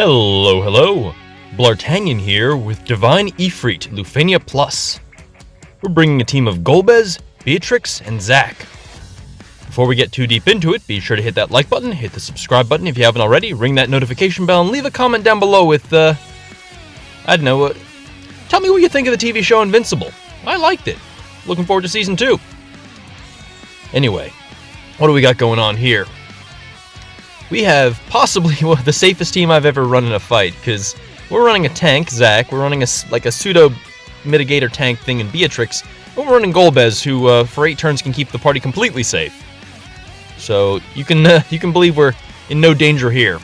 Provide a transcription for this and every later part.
Hello, hello! Bl'Artagnan here with Divine Ifrit Lufenia Plus. We're bringing a team of Golbez, Beatrix, and Zac. Before we get too deep into it, be sure to hit that like button, hit the subscribe button if you haven't already, ring that notification bell, and leave a comment down below with, tell me what you think of the TV show Invincible. I liked it. Looking forward to Season 2. Anyway, what do we got going on here? We have possibly the safest team I've ever run in a fight, because we're running a tank, Zac, we're running a pseudo-mitigator tank thing in Beatrix, and we're running Golbez, who for 8 turns can keep the party completely safe. So you can believe we're in no danger here.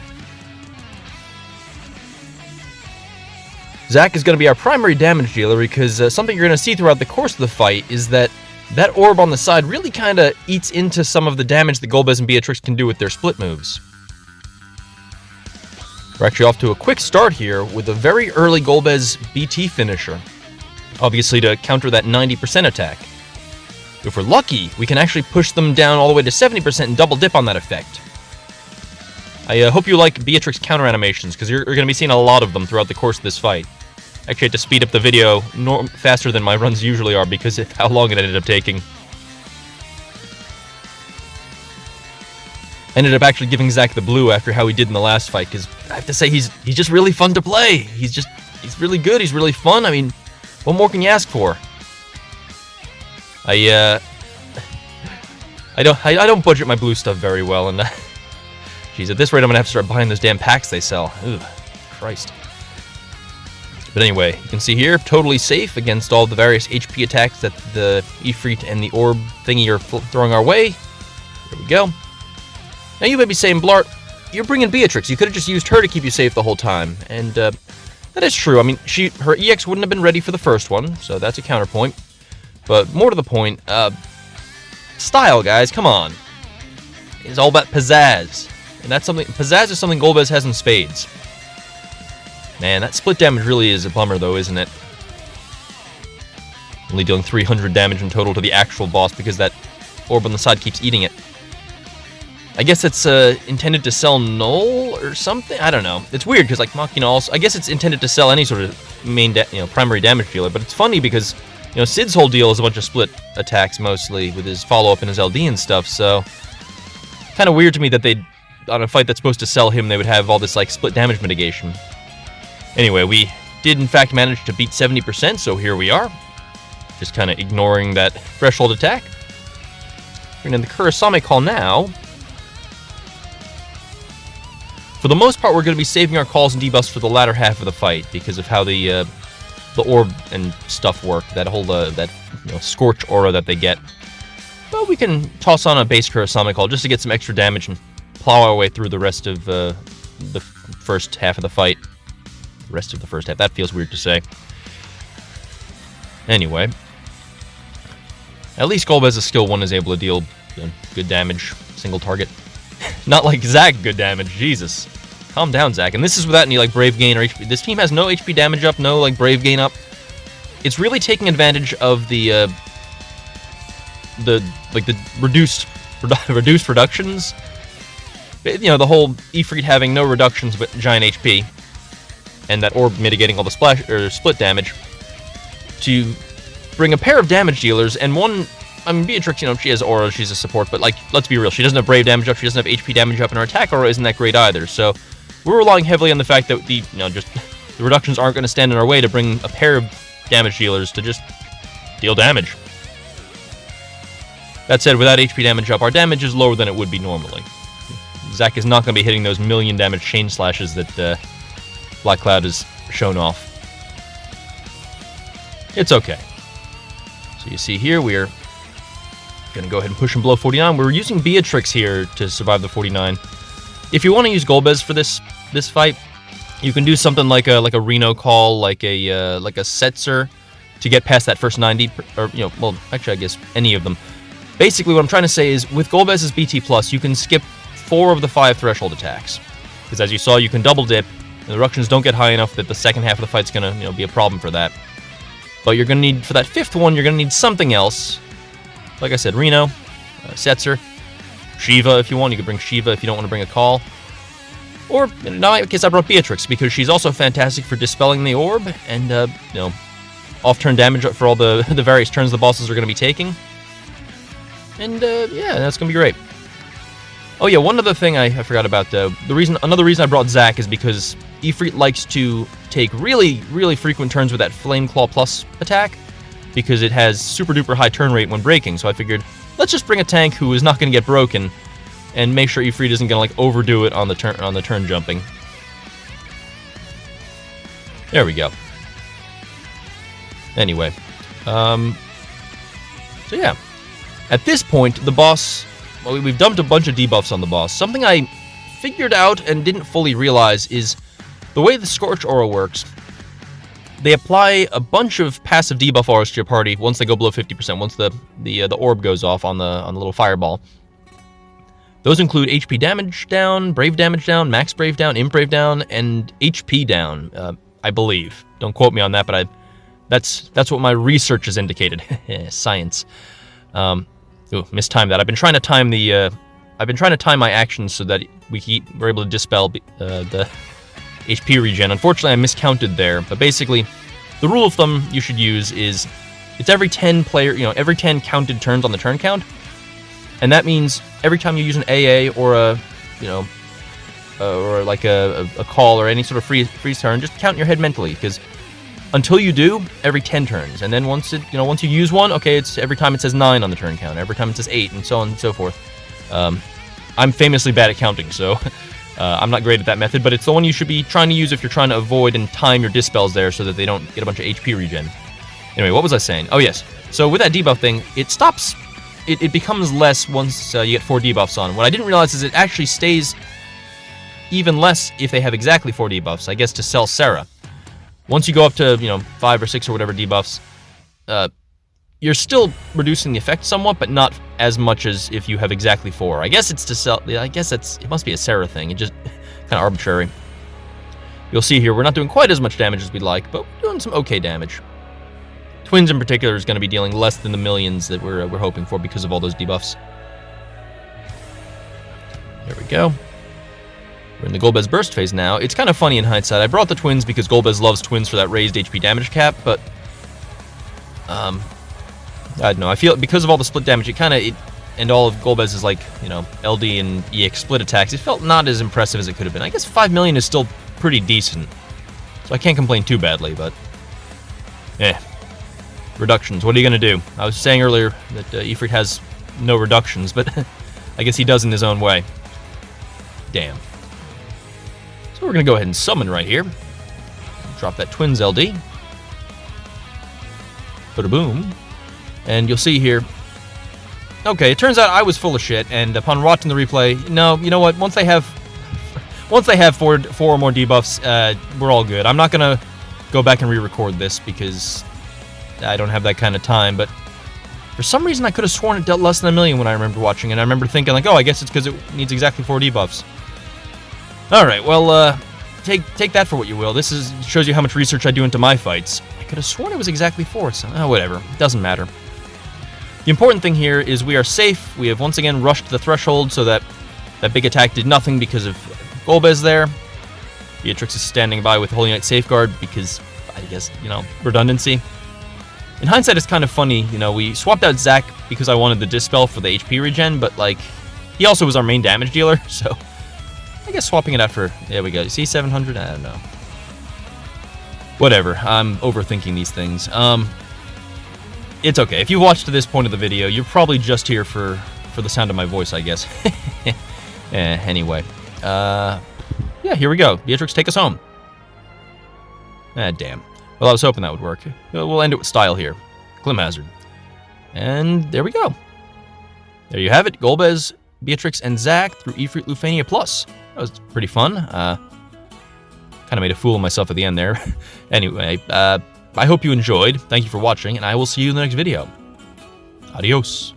Zac is going to be our primary damage dealer, because something you're going to see throughout the course of the fight is that orb on the side really kind of eats into some of the damage that Golbez and Beatrix can do with their split moves. We're actually off to a quick start here with a very early Golbez BT finisher, obviously to counter that 90% attack. If we're lucky, we can actually push them down all the way to 70% and double dip on that effect. I hope you like Beatrix counter animations, because you're going to be seeing a lot of them throughout the course of this fight. Actually, I had to speed up the video faster than my runs usually are because of how long it ended up taking. I ended up actually giving Zac the blue after how he did in the last fight, because I have to say he's just really fun to play. He's really good. He's really fun. I mean, what more can you ask for? I don't budget my blue stuff very well, and geez, at this rate I'm gonna have to start buying those damn packs they sell. Ugh, Christ. But anyway, you can see here, totally safe against all the various HP attacks that the Ifrit and the orb thingy are throwing our way. There we go. Now you may be saying, Blart, you're bringing Beatrix. You could have just used her to keep you safe the whole time. And that is true. I mean, her EX wouldn't have been ready for the first one, so that's a counterpoint. But more to the point, style, guys, come on. It's all about pizzazz. And that's something, pizzazz is something Golbez has in spades. Man, that split damage really is a bummer, though, isn't it? Only dealing 300 damage in total to the actual boss because that orb on the side keeps eating it. I guess it's intended to sell null or something? I don't know. It's weird, because, like, Machina also... I guess it's intended to sell any sort of primary damage dealer, but it's funny because, Sid's whole deal is a bunch of split attacks, mostly, with his follow-up and his LD and stuff, so... Kind of weird to me that they'd... On a fight that's supposed to sell him, they would have all this, like, split damage mitigation. Anyway, we did in fact manage to beat 70%, so here we are. Just kind of ignoring that threshold attack. And in the Kurosame call now. For the most part, we're going to be saving our calls and debuffs for the latter half of the fight, because of how the orb and stuff work. That whole scorch aura that they get. But we can toss on a base Kurosame call just to get some extra damage and plow our way through the rest of the first half of the fight. Rest of the first half. That feels weird to say. Anyway. At least Golbez's skill 1 is able to deal good damage, single target. Not like Zac good damage, Jesus. Calm down, Zac. And this is without any, Brave Gain or HP. This team has no HP damage up, no, Brave Gain up. It's really taking advantage of the reduced reductions. The whole Ifrit having no reductions but giant HP. And that orb mitigating all the split damage, to bring a pair of damage dealers, and one, I mean, Beatrix, she has aura, she's a support, but, let's be real, she doesn't have brave damage up, she doesn't have HP damage up, and her attack aura isn't that great either, so we're relying heavily on the fact that the reductions aren't going to stand in our way to bring a pair of damage dealers to just deal damage. That said, without HP damage up, our damage is lower than it would be normally. Zac is not going to be hitting those million damage chain slashes that, Black Cloud has shown off. It's okay. So you see here, we're going to go ahead and push him below 49. We're using Beatrix here to survive the 49. If you want to use Golbez for this fight, you can do something like a Reno call, like a Setzer, to get past that first 90, or, well, actually, I guess any of them. Basically, what I'm trying to say is, with Golbez's BT+, you can skip 4 of the 5 threshold attacks. Because as you saw, you can double dip. The reductions don't get high enough that the second half of the fight's gonna, be a problem for that. But you're gonna need, for that 5th one, you're gonna need something else. Like I said, Reno, Setzer, Shiva if you want. You could bring Shiva if you don't want to bring a call. Or, in my case, I brought Beatrix, because she's also fantastic for dispelling the orb, and, you know, off-turn damage for all the various turns the bosses are going to be taking. And, yeah, that's going to be great. Oh yeah, one other thing I forgot about, another reason I brought Zack is because Ifrit likes to take really, really frequent turns with that Flame Claw Plus attack, because it has super-duper high turn rate when breaking, so I figured, let's just bring a tank who is not going to get broken, and make sure Ifrit isn't going to, like, overdo it on the turn jumping. There we go. Anyway, so yeah. At this point, the boss, well, we've dumped a bunch of debuffs on the boss. Something I figured out and didn't fully realize is the way the Scorch Aura works. They apply a bunch of passive debuff auras to your party once they go below 50%, once the orb goes off on the little fireball. Those include HP damage down, Brave damage down, Max Brave down, Imp Brave down, and HP down, I believe. Don't quote me on that, but that's what my research has indicated. Science. Mistimed that. I've been trying to time my actions so that we're able to dispel the HP regen. Unfortunately, I miscounted there, but basically, the rule of thumb you should use is it's every 10 counted turns on the turn count, and that means every time you use an AA or or like a call or any sort of freeze turn, just count in your head mentally, because until you do, every 10 turns, and then once you use one, okay, it's every time it says 9 on the turn count, every time it says 8, and so on and so forth. I'm famously bad at counting, so I'm not great at that method, but it's the one you should be trying to use if you're trying to avoid and time your dispels there so that they don't get a bunch of HP regen. Anyway, what was I saying? Oh yes, so with that debuff thing, it stops, it becomes less once you get 4 debuffs on. What I didn't realize is it actually stays even less if they have exactly 4 debuffs, I guess, to sell Sarah. Once you go up to, 5 or 6 or whatever debuffs, you're still reducing the effect somewhat, but not as much as if you have exactly 4. I guess it's to sell. I guess it must be a Sarah thing. It just kind of arbitrary. You'll see here we're not doing quite as much damage as we'd like, but we're doing some okay damage. Twins in particular is going to be dealing less than the millions that we're hoping for because of all those debuffs. There we go. We're in the Golbez Burst phase now. It's kind of funny in hindsight. I brought the Twins because Golbez loves Twins for that raised HP damage cap, but I don't know. I feel because of all the split damage, and all of Golbez's LD and EX split attacks, it felt not as impressive as it could have been. I guess 5 million is still pretty decent, so I can't complain too badly. But reductions. What are you gonna do? I was saying earlier that Ifrit has no reductions, but I guess he does in his own way. Damn. So we're going to go ahead and summon right here. Drop that Twins LD. Bada-boom. And you'll see here. Okay, it turns out I was full of shit, and upon watching the replay, no, you know what? Once they have 4 or more debuffs, we're all good. I'm not going to go back and re-record this because I don't have that kind of time, but for some reason I could have sworn it dealt less than 1 million when I remember watching, and I remember thinking like, oh, I guess it's because it needs exactly 4 debuffs. Alright, well, take that for what you will. This shows you how much research I do into my fights. I could have sworn it was exactly 4, so whatever. It doesn't matter. The important thing here is we are safe. We have once again rushed the threshold so that big attack did nothing because of Golbez there. Beatrix is standing by with Holy Knight Safeguard because, I guess, redundancy. In hindsight, it's kind of funny, we swapped out Zack because I wanted the Dispel for the HP regen, but, he also was our main damage dealer, so I guess swapping it out for, there we go, you see 700? I don't know. Whatever, I'm overthinking these things. It's okay. If you watched to this point of the video, you're probably just here for the sound of my voice, I guess. Anyway. Yeah, here we go. Beatrix, take us home. Damn. Well, I was hoping that would work. We'll end it with style here. Glim Hazard. And there we go. There you have it. Golbez, Beatrix, and Zack through Ifrit Lufenia Plus. That was pretty fun. Kind of made a fool of myself at the end there. Anyway, I hope you enjoyed. Thank you for watching, and I will see you in the next video. Adios.